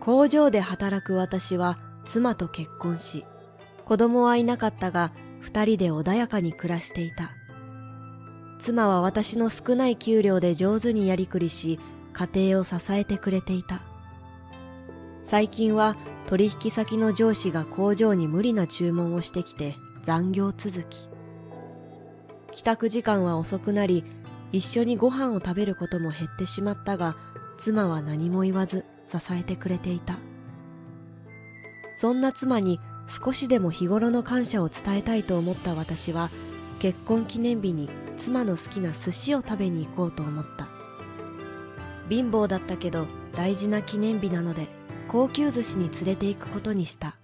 工場で働く私は妻と結婚し、子供はいなかったが、二人で穏やかに暮らしていた。妻は私の少ない給料で上手にやりくりし、家庭を支えてくれていた。最近は取引先の上司が工場に無理な注文をしてきて残業続き。帰宅時間は遅くなり、一緒にご飯を食べることも減ってしまったが、妻は何も言わず支えてくれていた。そんな妻に少しでも日頃の感謝を伝えたいと思った私は、結婚記念日に妻の好きな寿司を食べに行こうと思った。貧乏だったけど大事な記念日なので、高級寿司に連れて行くことにした。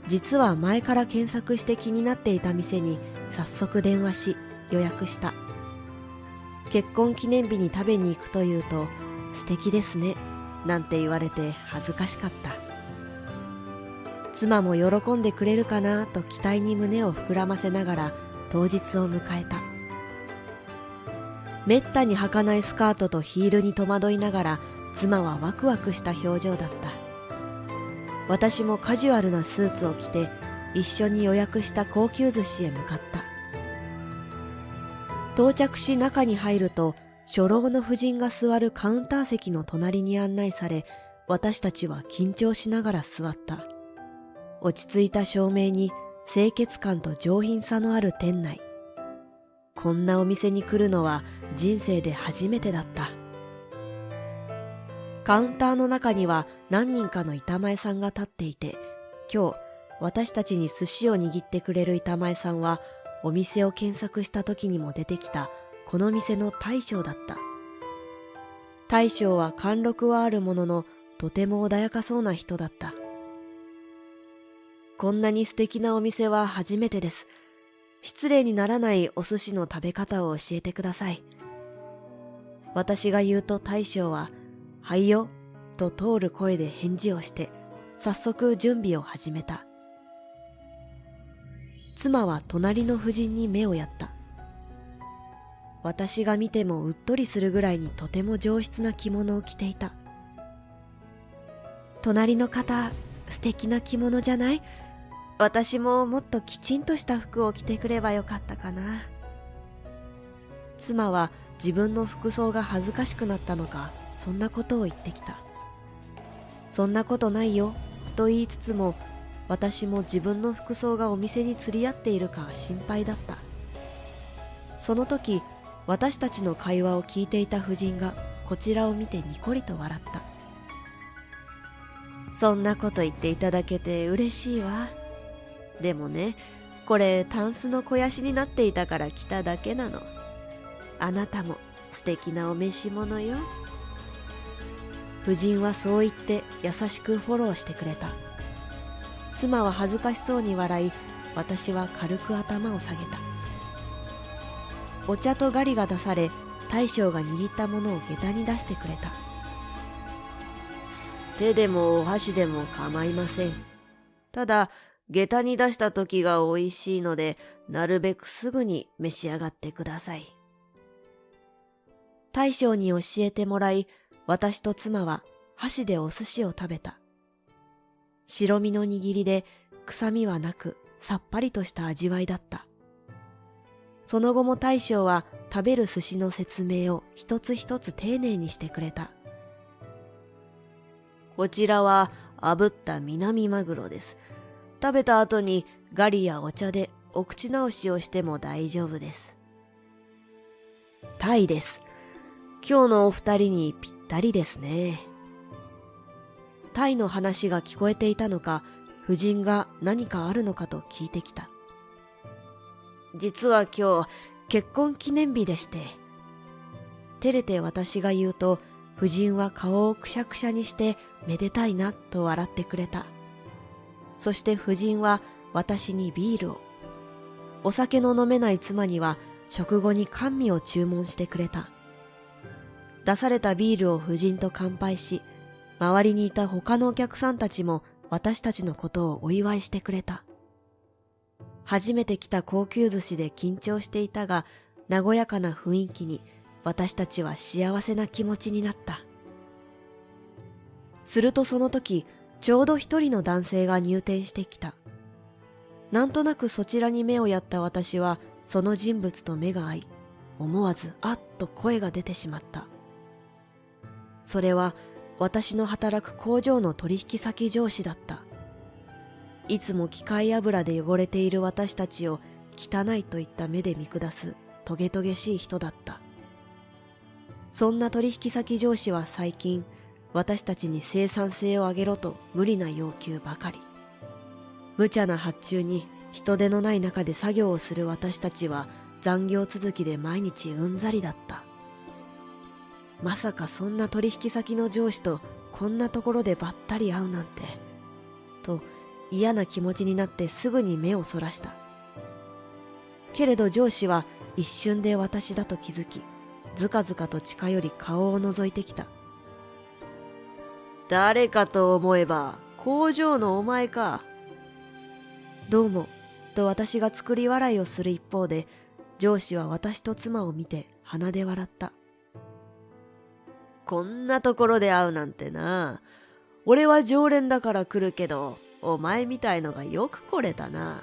実は前から検索して気になっていた店に早速電話し予約した。結婚記念日に食べに行くというと、素敵ですねなんて言われて恥ずかしかった。妻も喜んでくれるかなと期待に胸を膨らませながら当日を迎えた。めったに履かないスカートとヒールに戸惑いながら、妻はワクワクした表情だった。私もカジュアルなスーツを着て一緒に予約した高級寿司へ向かった。到着し中に入ると、初老の婦人が座るカウンター席の隣に案内され、私たちは緊張しながら座った。落ち着いた照明に清潔感と上品さのある店内。こんなお店に来るのは人生で初めてだった。カウンターの中には何人かの板前さんが立っていて、今日私たちに寿司を握ってくれる板前さんは、お店を検索した時にも出てきたこの店の大将だった。大将は貫禄はあるものの、とても穏やかそうな人だった。こんなに素敵なお店は初めてです。失礼にならないお寿司の食べ方を教えてください。私が言うと大将は、はいよ、と通る声で返事をして、早速準備を始めた。妻は隣の婦人に目をやった。私が見てもうっとりするぐらいにとても上質な着物を着ていた。隣の方、素敵な着物じゃない？私ももっときちんとした服を着てくればよかったかな。妻は自分の服装が恥ずかしくなったのか、そんなことを言ってきた。そんなことないよ、と言いつつも、私も自分の服装がお店に釣り合っているか心配だった。その時、私たちの会話を聞いていた婦人がこちらを見てニコリと笑った。そんなこと言っていただけて嬉しいわ。でもね、これタンスの肥やしになっていたから着ただけなの。あなたも素敵なお召し物よ。婦人はそう言って優しくフォローしてくれた。妻は恥ずかしそうに笑い、私は軽く頭を下げた。お茶とガリが出され、大将が握ったものを下駄に出してくれた。手でもお箸でも構いません。ただ、下駄に出した時が美味しいので、なるべくすぐに召し上がってください。大将に教えてもらい、私と妻は箸でお寿司を食べた。白身の握りで臭みはなくさっぱりとした味わいだった。その後も大将は食べる寿司の説明を一つ一つ丁寧にしてくれた。こちらは炙った南マグロです。食べた後にガリやお茶でお口直しをしても大丈夫です。タイです。今日のお二人にぴったりですね。タイの話が聞こえていたのか、婦人が何かあるのかと聞いてきた。実は今日、結婚記念日でして。照れて私が言うと、婦人は顔をくしゃくしゃにしてめでたいなと笑ってくれた。そして婦人は私にビールを。お酒の飲めない妻には食後に甘味を注文してくれた。出されたビールを婦人と乾杯し、周りにいた他のお客さんたちも私たちのことをお祝いしてくれた。初めて来た高級寿司で緊張していたが、和やかな雰囲気に私たちは幸せな気持ちになった。するとその時、ちょうど一人の男性が入店してきた。なんとなくそちらに目をやった私は、その人物と目が合い、思わずあっと声が出てしまった。それは私の働く工場の取引先上司だった。いつも機械油で汚れている私たちを汚いといった目で見下すトゲトゲしい人だった。そんな取引先上司は最近、私たちに生産性を上げろと無理な要求ばかり。無茶な発注に人手のない中で作業をする私たちは残業続きで毎日うんざりだった。まさかそんな取引先の上司とこんなところでばったり会うなんて、と嫌な気持ちになってすぐに目をそらした。けれど上司は一瞬で私だと気づき、ずかずかと近寄り顔を覗いてきた。誰かと思えば工場のお前か。どうも、と私が作り笑いをする一方で、上司は私と妻を見て鼻で笑った。こんなところで会うなんてな。俺は常連だから来るけど、お前みたいのがよく来れたな。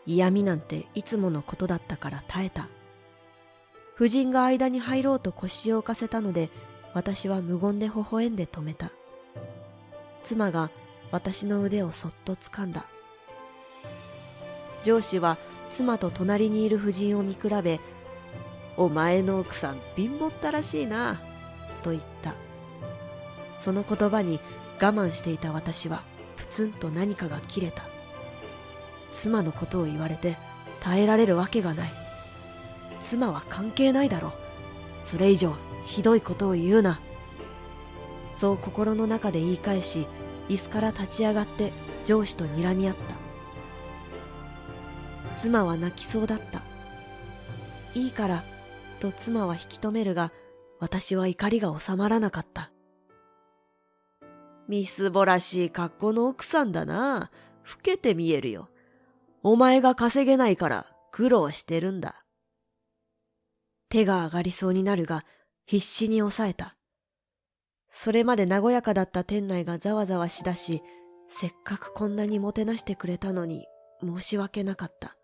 嫌味なんていつものことだったから耐えた。夫人が間に入ろうと腰を浮かせたので、私は無言で微笑んで止めた。妻が私の腕をそっと掴んだ。上司は妻と隣にいる夫人を見比べ、お前の奥さん貧乏ったらしいな、と言った。その言葉に我慢していた私はプツンと何かが切れた。妻のことを言われて耐えられるわけがない。妻は関係ないだろう。それ以上ひどいことを言うな。そう心の中で言い返し、椅子から立ち上がって上司と睨み合った。妻は泣きそうだった。いいから、と妻は引き止めるが、私は怒りが収まらなかった。みすぼらしい格好の奥さんだな。老けて見えるよ。お前が稼げないから苦労してるんだ。手が上がりそうになるが、必死に抑えた。それまで和やかだった店内がざわざわしだし、せっかくこんなにもてなしてくれたのに申し訳なかった。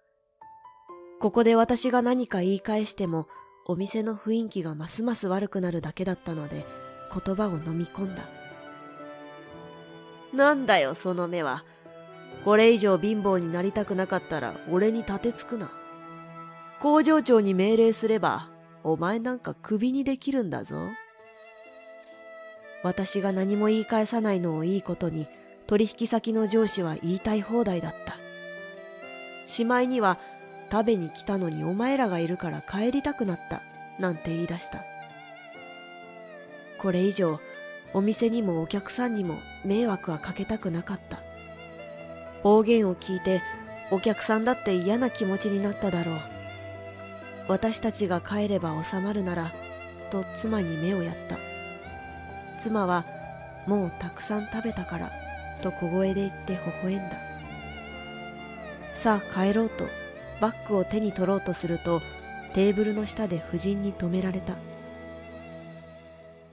ここで私が何か言い返しても、お店の雰囲気がますます悪くなるだけだったので、言葉を飲み込んだ。なんだよその目は。これ以上貧乏になりたくなかったら俺に立てつくな。工場長に命令すれば、お前なんかクビにできるんだぞ。私が何も言い返さないのをいいことに、取引先の上司は言いたい放題だった。しまいには、食べに来たのにお前らがいるから帰りたくなった、なんて言い出した。これ以上、お店にもお客さんにも迷惑はかけたくなかった。暴言を聞いて、お客さんだって嫌な気持ちになっただろう。私たちが帰れば収まるなら、と妻に目をやった。妻は、もうたくさん食べたから、と小声で言って微笑んだ。さあ帰ろうと、バッグを手に取ろうとすると、テーブルの下で夫人に止められた。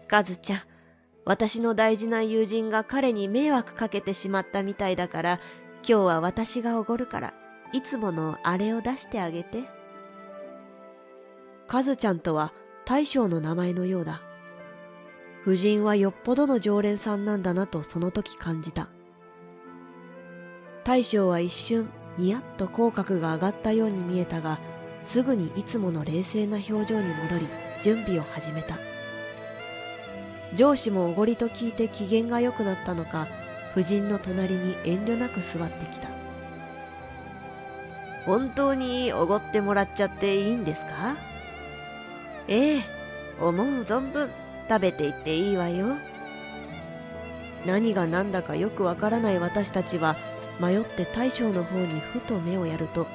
カズちゃん、私の大事な友人が彼に迷惑かけてしまったみたいだから、今日は私がおごるから、いつものあれを出してあげて。カズちゃんとは大将の名前のようだ。夫人はよっぽどの常連さんなんだなとその時感じた。大将は一瞬ニヤッと口角が上がったように見えたが、すぐにいつもの冷静な表情に戻り準備を始めた。上司もおごりと聞いて機嫌が良くなったのか、夫人の隣に遠慮なく座ってきた。本当におごってもらっちゃっていいんですか？ええ、思う存分食べていっていいわよ。何が何だかよくわからない私たちは迷って大将の方にふと目をやると、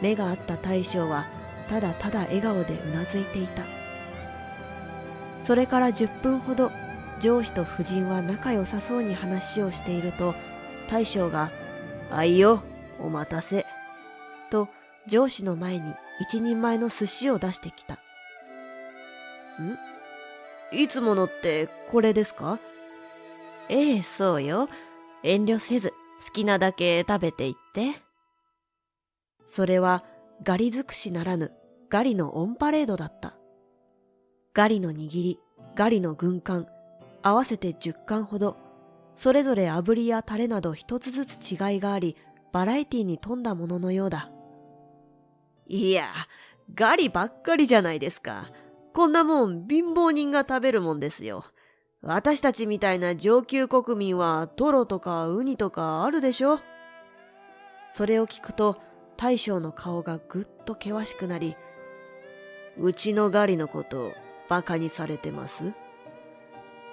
目が合った大将はただただ笑顔でうなずいていた。それから10分ほど上司と夫人は仲良さそうに話をしていると、大将があいよ、お待たせと上司の前に一人前の寿司を出してきた。いつものってこれですか？ええ、そうよ。遠慮せず、好きなだけ食べていって。それはガリ尽くしならぬガリのオンパレードだった。ガリの握り、ガリの軍艦、合わせて10貫ほど、それぞれ炙りやタレなど一つずつ違いがあり、バラエティに富んだもののようだ。いや、ガリばっかりじゃないですか。こんなもん貧乏人が食べるもんですよ。私たちみたいな上級国民はトロとかウニとかあるでしょ。それを聞くと大将の顔がぐっと険しくなり、うちのガリのことをバカにされてます？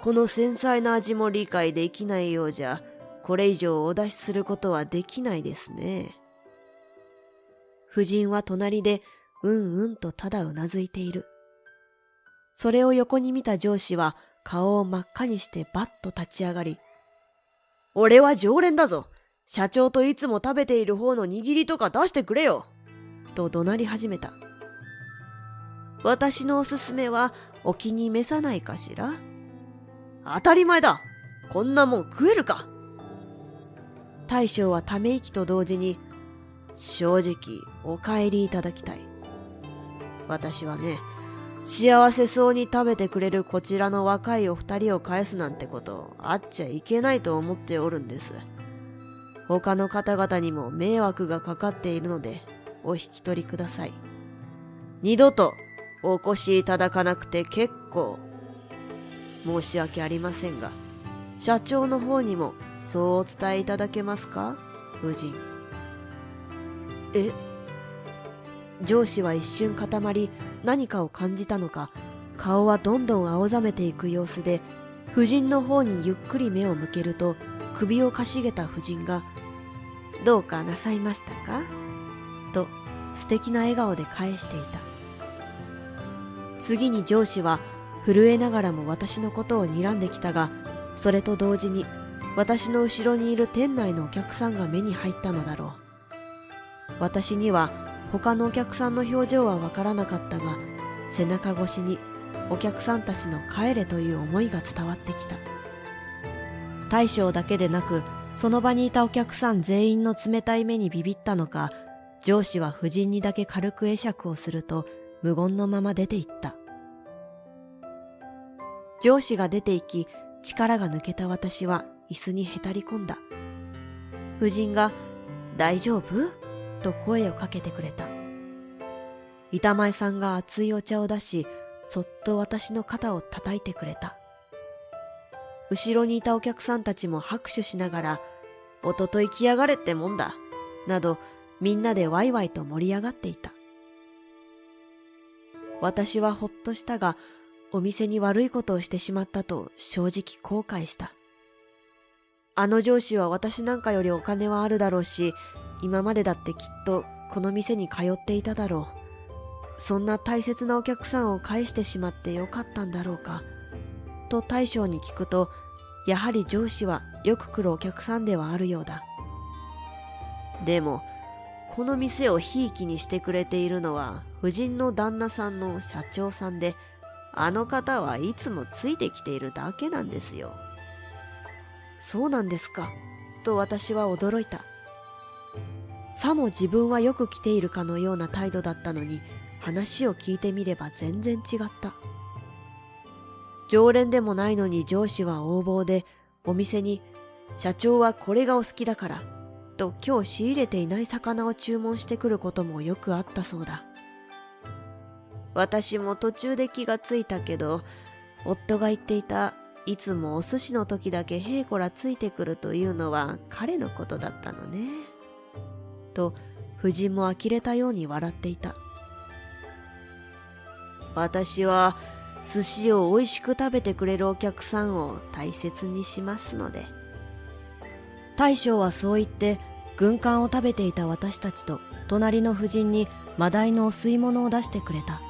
この繊細な味も理解できないようじゃ、これ以上お出しすることはできないですね。夫人は隣でうんうんとただうなずいている。それを横に見た上司は顔を真っ赤にしてバッと立ち上がり、俺は常連だぞ。社長といつも食べている方の握りとか出してくれよ。と怒鳴り始めた。私のおすすめはお気に召さないかしら？当たり前だ。こんなもん食えるか。大将はため息と同時に、正直お帰りいただきたい。私はね、幸せそうに食べてくれるこちらの若いお二人を返すなんてことあっちゃいけないと思っておるんです。他の方々にも迷惑がかかっているのでお引き取りください。二度とお越しいただかなくて結構。申し訳ありませんが、社長の方にもそうお伝えいただけますか、夫人。え？上司は一瞬固まり、何かを感じたのか、顔はどんどん青ざめていく様子で、夫人の方にゆっくり目を向けると、首をかしげた夫人が、どうかなさいましたか？と素敵な笑顔で返していた。次に上司は震えながらも私のことを睨んできたが、それと同時に私の後ろにいる店内のお客さんが目に入ったのだろう。私には他のお客さんの表情はわからなかったが、背中越しにお客さんたちの帰れという思いが伝わってきた。大将だけでなく、その場にいたお客さん全員の冷たい目にビビったのか、上司は夫人にだけ軽く会釈をすると無言のまま出て行った。上司が出て行き、力が抜けた私は椅子にへたり込んだ。夫人が、大丈夫？と声をかけてくれた。板前さんが熱いお茶を出し、そっと私の肩を叩いてくれた。後ろにいたお客さんたちも拍手しながら、おととい来やがれってもんだ、などみんなでワイワイと盛り上がっていた。私はほっとしたが、お店に悪いことをしてしまったと正直後悔した。あの上司は私なんかよりお金はあるだろうし、今までだってきっとこの店に通っていただろう。そんな大切なお客さんを返してしまってよかったんだろうか。と大将に聞くと、やはり上司はよく来るお客さんではあるようだ。でも、この店をひいきにしてくれているのは夫人の旦那さんの社長さんで、あの方はいつもついてきているだけなんですよ。そうなんですか、と私は驚いた。さも自分はよく来ているかのような態度だったのに、話を聞いてみれば全然違った。常連でもないのに上司は横暴で、お店に社長はこれがお好きだからと今日仕入れていない魚を注文してくることもよくあったそうだ。私も途中で気がついたけど、夫が言っていたいつもお寿司の時だけへいこらついてくるというのは彼のことだったのね。と夫人も呆れたように笑っていた。私は寿司を美味しく食べてくれるお客さんを大切にしますので。大将はそう言って軍艦を食べていた私たちと隣の夫人にマダイのお吸い物を出してくれた。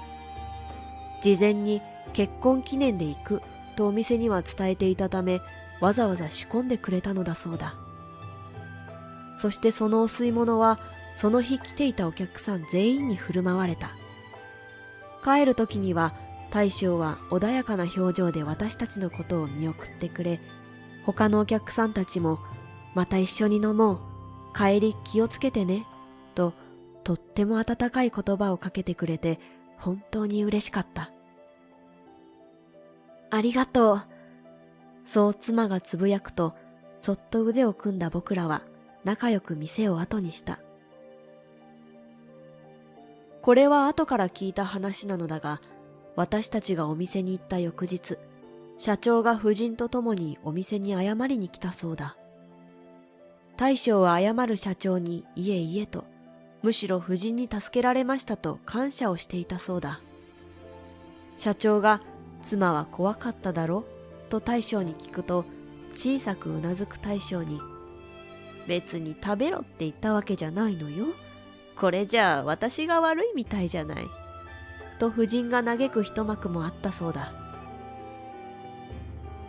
事前に結婚記念で行くとお店には伝えていたため、わざわざ仕込んでくれたのだそうだ。そしてそのお吸い物はその日来ていたお客さん全員に振る舞われた。帰る時には大将は穏やかな表情で私たちのことを見送ってくれ、他のお客さんたちも、また一緒に飲もう、帰り気をつけてね、と、とっても温かい言葉をかけてくれて、本当に嬉しかった。ありがとう。そう妻がつぶやくと、そっと腕を組んだ僕らは仲良く店を後にした。これは後から聞いた話なのだが、私たちがお店に行った翌日、社長が夫人と共にお店に謝りに来たそうだ。大将は謝る社長にいえいえと、むしろ夫人に助けられましたと感謝をしていたそうだ。社長が妻は怖かっただろと大将に聞くと、小さくうなずく大将に、別に食べろって言ったわけじゃないのよ。これじゃあ私が悪いみたいじゃない。と夫人が嘆く一幕もあったそうだ。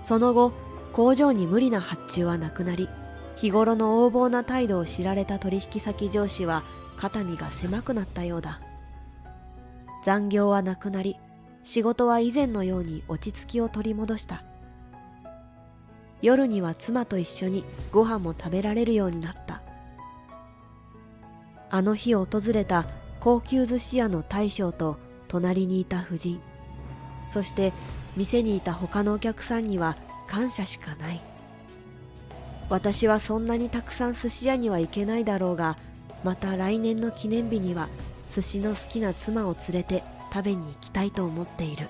その後、工場に無理な発注はなくなり、日頃の横暴な態度を知られた取引先上司は肩身が狭くなったようだ。残業はなくなり、仕事は以前のように落ち着きを取り戻した。夜には妻と一緒にご飯も食べられるようになった。あの日訪れた高級寿司屋の大将と隣にいた夫人、そして店にいた他のお客さんには感謝しかない。私はそんなにたくさん寿司屋には行けないだろうが、また来年の記念日には寿司の好きな妻を連れて食べに行きたいと思っている。